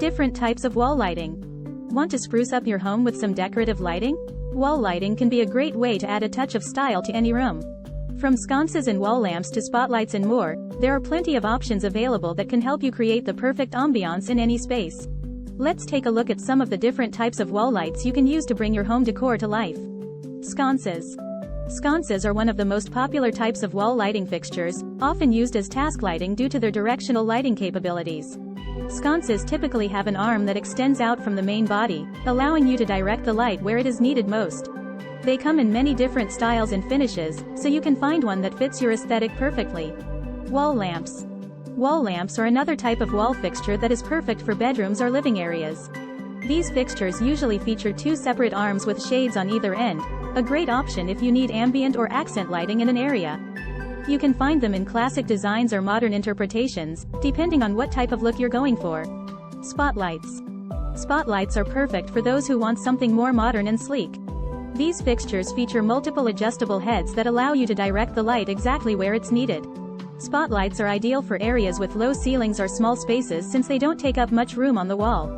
Different types of wall lighting. Want to spruce up your home with some decorative lighting? Wall lighting can be a great way to add a touch of style to any room. From sconces and wall lamps to spotlights and more, there are plenty of options available that can help you create the perfect ambiance in any space. Let's take a look at some of the different types of wall lights you can use to bring your home decor to life. Sconces. Sconces are one of the most popular types of wall lighting fixtures, often used as task lighting due to their directional lighting capabilities. Sconces typically have an arm that extends out from the main body, allowing you to direct the light where it is needed most. They come in many different styles and finishes, so you can find one that fits your aesthetic perfectly. Wall lamps. Wall lamps are another type of wall fixture that is perfect for bedrooms or living areas. These fixtures usually feature two separate arms with shades on either end, a great option if you need ambient or accent lighting in an area. You can find them in classic designs or modern interpretations, depending on what type of look you're going for. Spotlights. Spotlights are perfect for those who want something more modern and sleek. These fixtures feature multiple adjustable heads that allow you to direct the light exactly where it's needed. Spotlights are ideal for areas with low ceilings or small spaces since they don't take up much room on the wall.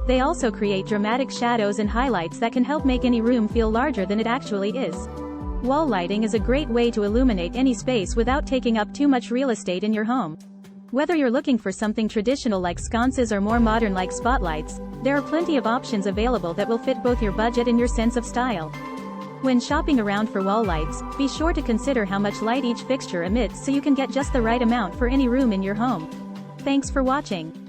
They also create dramatic shadows and highlights that can help make any room feel larger than it actually is. Wall lighting is a great way to illuminate any space without taking up too much real estate in your home. Whether you're looking for something traditional like sconces or more modern like spotlights, there are plenty of options available that will fit both your budget and your sense of style. When shopping around for wall lights, be sure to consider how much light each fixture emits so you can get just the right amount for any room in your home. Thanks for watching.